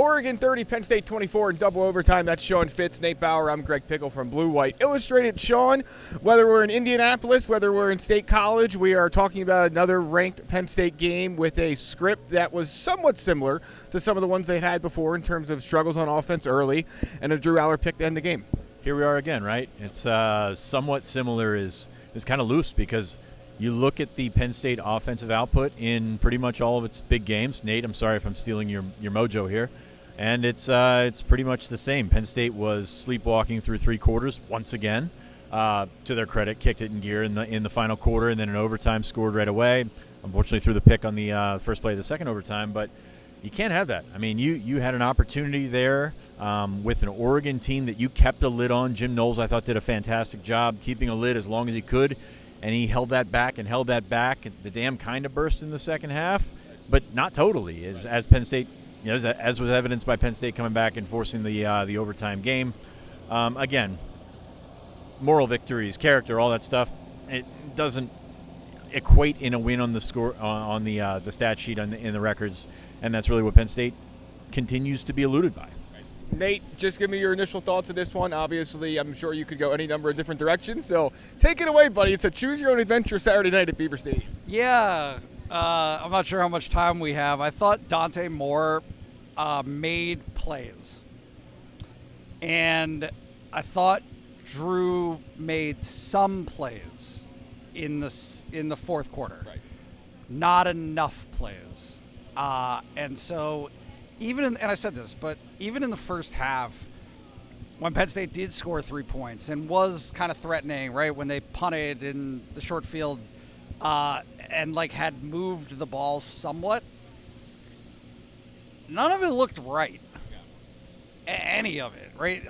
Oregon 30, Penn State 24 in double overtime. That's Sean Fitz, Nate Bauer. I'm Greg Pickle from Blue White Illustrated. Sean, whether we're in Indianapolis, whether we're in State College, we are talking about another ranked Penn State game with a script that was somewhat similar to some of the ones they had before in terms of struggles on offense early and a Drew Aller pick to end the game. Here we are again, right? It's somewhat similar is kind of loose because you look at the Penn State offensive output in pretty much all of its big games. Nate, I'm sorry if I'm stealing your mojo here. And it's pretty much the same. Penn State was sleepwalking through three quarters once again. To their credit, kicked it in gear in the final quarter, and then in overtime scored right away. Unfortunately, threw the pick on the first play of the second overtime, but you can't have that. I mean, you had an opportunity there with an Oregon team that you kept a lid on. Jim Knowles, I thought, did a fantastic job keeping a lid as long as he could. And he held that back. The dam kind of burst in the second half, but not totally. As Penn State, as was evidenced by Penn State coming back and forcing the overtime game. Again, moral victories, character, all that stuff. It doesn't equate in a win on the score on the stat sheet in the records, and that's really what Penn State continues to be eluded by. Nate, just give me your initial thoughts of this one. Obviously, I'm sure you could go any number of different directions, so take it away, buddy. It's a choose-your-own-adventure Saturday night at Beaver Stadium. Yeah, I'm not sure how much time we have. I thought Dante Moore made plays, and I thought Drew made some plays in the fourth quarter. Right. Not enough plays, and so. And I said this, but even in the first half, when Penn State did score 3 points and was kind of threatening, right, when they punted in the short field and, had moved the ball somewhat, none of it looked right. Yeah. Any of it, right?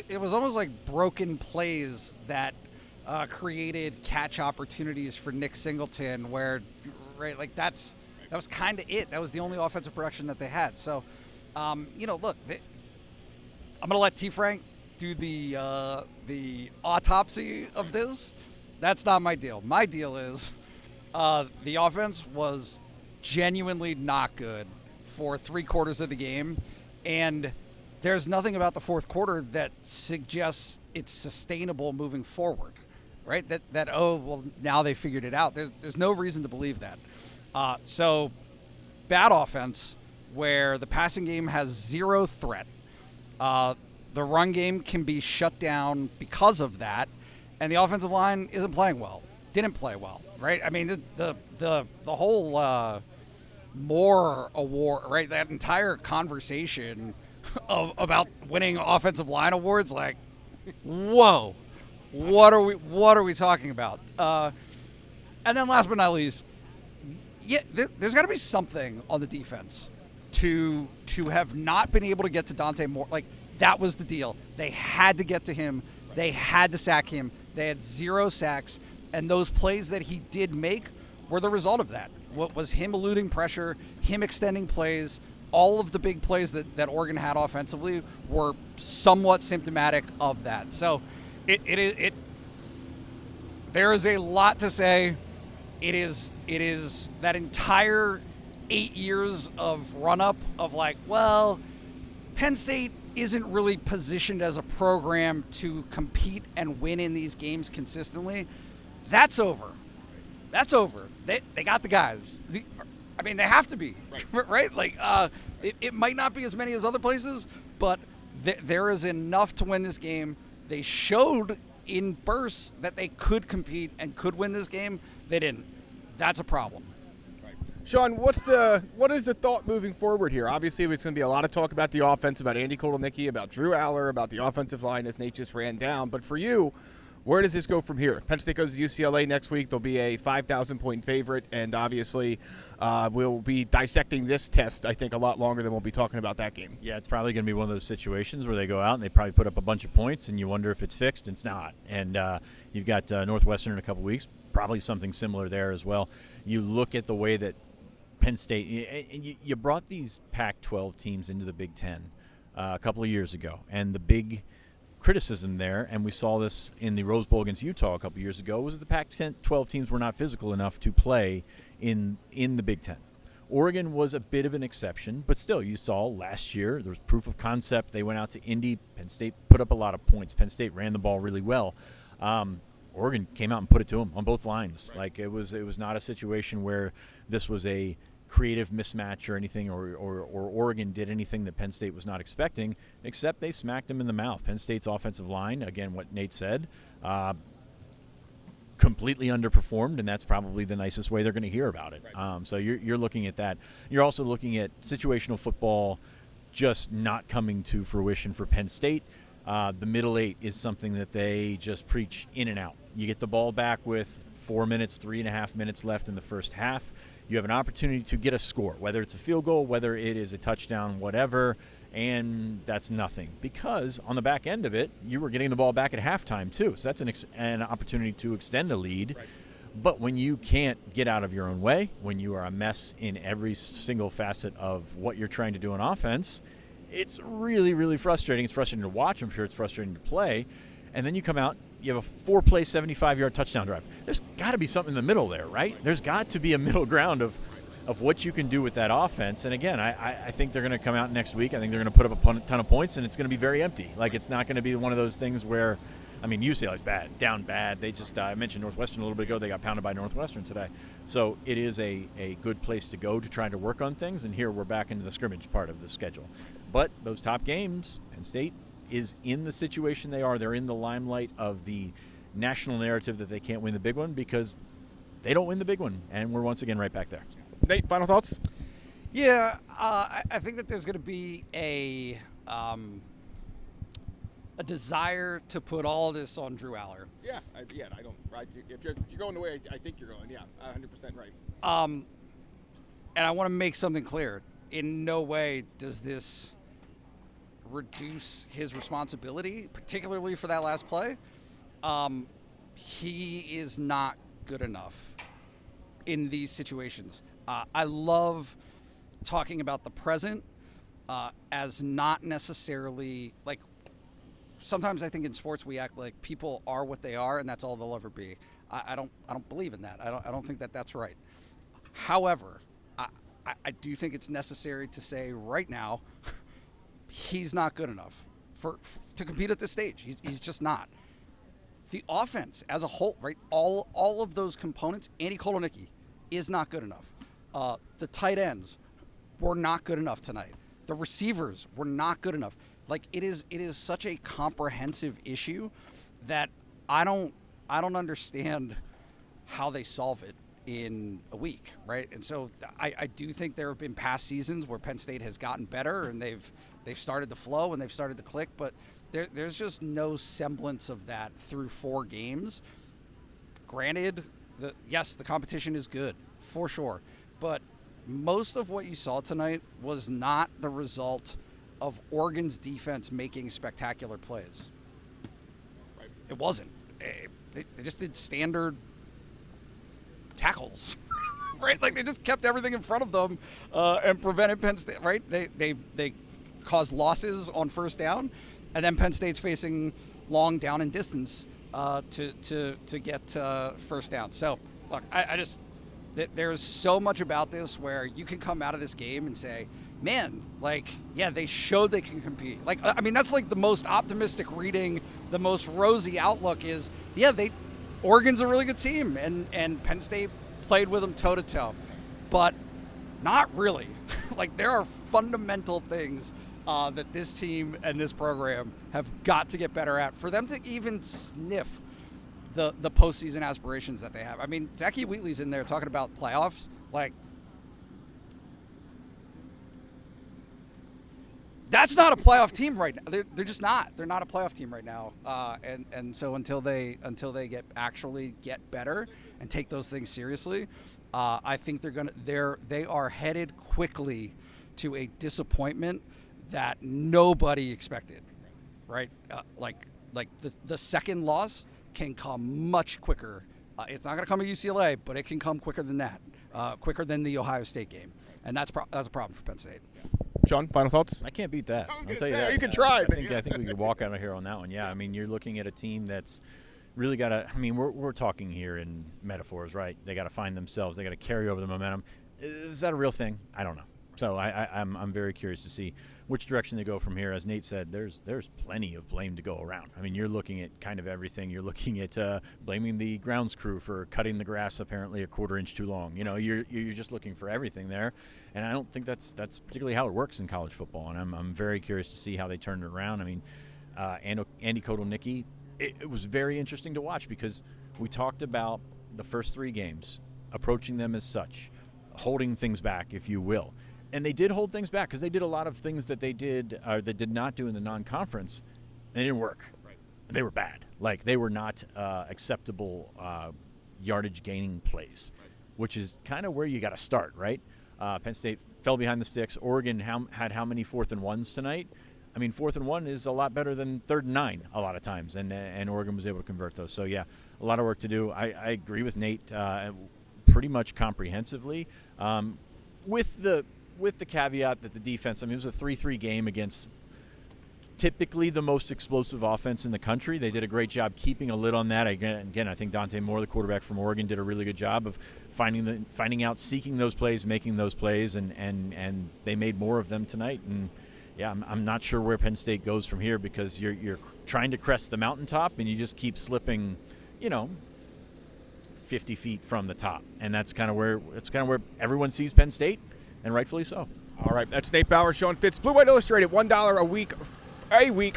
It was almost like broken plays that created catch opportunities for Nick Singleton where, right, that was kind of it. That was the only offensive production that they had. So, look, I'm going to let T. Frank do the autopsy of this. That's not my deal. My deal is the offense was genuinely not good for 3 quarters of the game, and there's nothing about the fourth quarter that suggests it's sustainable moving forward, right? Now they figured it out. There's no reason to believe that. So bad offense where the passing game has zero threat. The run game can be shut down because of that. And the offensive line isn't playing well. Didn't play well, right? I mean, the whole Moore award, right? That entire conversation about winning offensive line awards, whoa, what are we talking about? And then last but not least, yeah, there's got to be something on the defense to have not been able to get to Dante Moore. That was the deal. They had to get to him. They had to sack him. They had 0 sacks, and those plays that he did make were the result of that. What was him eluding pressure, him extending plays, all of the big plays that Oregon had offensively were somewhat symptomatic of that. So there is a lot to say. It is that entire 8 years of run-up of Penn State isn't really positioned as a program to compete and win in these games consistently. That's over. They got the guys. They have to be, right? It might not be as many as other places, but there is enough to win this game. They showed in bursts that they could compete and could win this game. They didn't. That's a problem. Right. Sean, what is the thought moving forward here? Obviously, it's going to be a lot of talk about the offense, about Andy Kotelnicki, about Drew Aller, about the offensive line as Nate just ran down. But for you, where does this go from here? Penn State goes to UCLA next week. They'll be a 5,000-point favorite, and obviously we'll be dissecting this test, I think, a lot longer than we'll be talking about that game. Yeah, it's probably going to be one of those situations where they go out and they probably put up a bunch of points, and you wonder if it's fixed. It's not. And you've got Northwestern in a couple weeks, probably something similar there as well. You look at the way that Penn State you brought these Pac-12 teams into the Big Ten a couple of years ago, and the big criticism there, and we saw this in the Rose Bowl against Utah a couple years ago, was that the Pac-12 teams were not physical enough to play in the Big Ten. Oregon was a bit of an exception, but still, you saw last year there was proof of concept. They went out to Indy. Penn State put up a lot of points. Penn State ran the ball really well. Oregon came out and put it to them on both lines. Like it was not a situation where this was a creative mismatch or anything, or Oregon did anything that Penn State was not expecting, except they smacked them in the mouth. Penn State's offensive line, again, what Nate said, completely underperformed, and that's probably the nicest way they're going to hear about it. So you're looking at that. You're also looking at situational football just not coming to fruition for Penn State. The middle eight is something that they just preach in and out. You get the ball back with 4 minutes, 3.5 minutes left in the first half. You have an opportunity to get a score, whether it's a field goal, whether it is a touchdown, whatever, and that's nothing. Because on the back end of it, you were getting the ball back at halftime too. So that's an opportunity to extend a lead. Right. But when you can't get out of your own way, when you are a mess in every single facet of what you're trying to do on offense, it's really, really frustrating. It's frustrating to watch. I'm sure it's frustrating to play. And then you come out, you have a 4-play, 75-yard touchdown drive. There's got to be something in the middle there, right? There's got to be a middle ground of what you can do with that offense. And, again, I think they're going to come out next week. I think they're going to put up a ton of points, and it's going to be very empty. Like, it's not going to be one of those things where, I mean, UCLA's bad, down bad. They just I mentioned Northwestern a little bit ago. They got pounded by Northwestern today. So it is a good place to go to try to work on things. And here we're back into the scrimmage part of the schedule. But those top games, Penn State is in the situation they are. They're in the limelight of the national narrative that they can't win the big one because they don't win the big one. And we're once again right back there. Nate, final thoughts? Yeah, I think that there's going to be a desire to put all this on Drew Aller. Yeah, I don't. Right, if you're going the way I think you're going, yeah, 100% right. And I want to make something clear. In no way does this reduce his responsibility, particularly for that last play. He is not good enough in these situations. I love talking about the present as not necessarily like. Sometimes I think in sports we act like people are what they are and that's all they'll ever be. I don't believe in that. I don't think that that's right. However, I do think it's necessary to say right now he's not good enough to compete at this stage. He's just not. The offense as a whole, right? All of those components, Andy Kotelnicki is not good enough. The tight ends were not good enough tonight. The receivers were not good enough. Like it is such a comprehensive issue that I don't understand how they solve it in a week, right? And so I do think there have been past seasons where Penn State has gotten better and they've started to flow and they've started to click, but there's just no semblance of that through 4 games. Granted, yes, the competition is good for sure, but most of what you saw tonight was not the result of Oregon's defense making spectacular plays. Right. It wasn't. They just did standard tackles, right? Like they just kept everything in front of them and prevented Penn State, right? They caused losses on first down, and then Penn State's facing long down and distance to get first down. So, look, I just there's so much about this where you can come out of this game and say, man, like, yeah, they showed they can compete. Like, I mean, that's like the most optimistic reading, the most rosy outlook is, yeah, Oregon's a really good team, and Penn State played with them toe-to-toe. But not really. Like, there are fundamental things that this team and this program have got to get better at for them to even sniff the postseason aspirations that they have. I mean, Zachy Wheatley's in there talking about playoffs. Like, that's not a playoff team right now. They're just not. They're not a playoff team right now. And so until they get better and take those things seriously, I think they are headed quickly to a disappointment that nobody expected. Right? Like the second loss can come much quicker. It's not going to come at UCLA, but it can come quicker than that. Quicker than the Ohio State game, and that's a problem for Penn State. Sean, final thoughts? I can't beat that. I'll tell you that. You can try. I think we could walk out of here on that one. Yeah, I mean, you're looking at a team that's really got to. I mean, we're talking here in metaphors, right? They got to find themselves. They got to carry over the momentum. Is that a real thing? I don't know. So I'm very curious to see which direction they go from here. As Nate said, there's plenty of blame to go around. I mean, you're looking at kind of everything. You're looking at blaming the grounds crew for cutting the grass apparently a quarter inch too long. You know, you're just looking for everything there, and I don't think that's particularly how it works in college football. And I'm very curious to see how they turn it around. I mean, Andy Kotelnicki, it was very interesting to watch because we talked about the first 3 games, approaching them as such, holding things back, if you will. And they did hold things back because they did a lot of things that they did not do in the non-conference. And it didn't work. Right. They were bad. Like, they were not acceptable yardage gaining plays, right, which is kind of where you got to start, right? Penn State fell behind the sticks. Oregon had how many 4th and 1s tonight? I mean, 4th and 1 is a lot better than 3rd and 9 a lot of times, and Oregon was able to convert those. So, yeah, a lot of work to do. I agree with Nate pretty much comprehensively, with the caveat that the defense, I mean, it was a 3-3 game against typically the most explosive offense in the country. They did a great job keeping a lid on that. Again, I think Dante Moore, the quarterback from Oregon, did a really good job of finding out, seeking those plays, making those plays, and they made more of them tonight. And yeah, I'm not sure where Penn State goes from here because you're trying to crest the mountaintop and you just keep slipping, 50 feet from the top, and that's kind of where everyone sees Penn State, and rightfully so. All right, that's Nate Bauer, Sean Fitz, Blue White Illustrated, $1 a week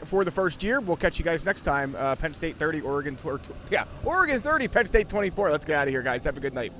for the first year. We'll catch you guys next time. Penn State 30, Oregon 30, Penn State 24. Let's get out of here, guys. Have a good night.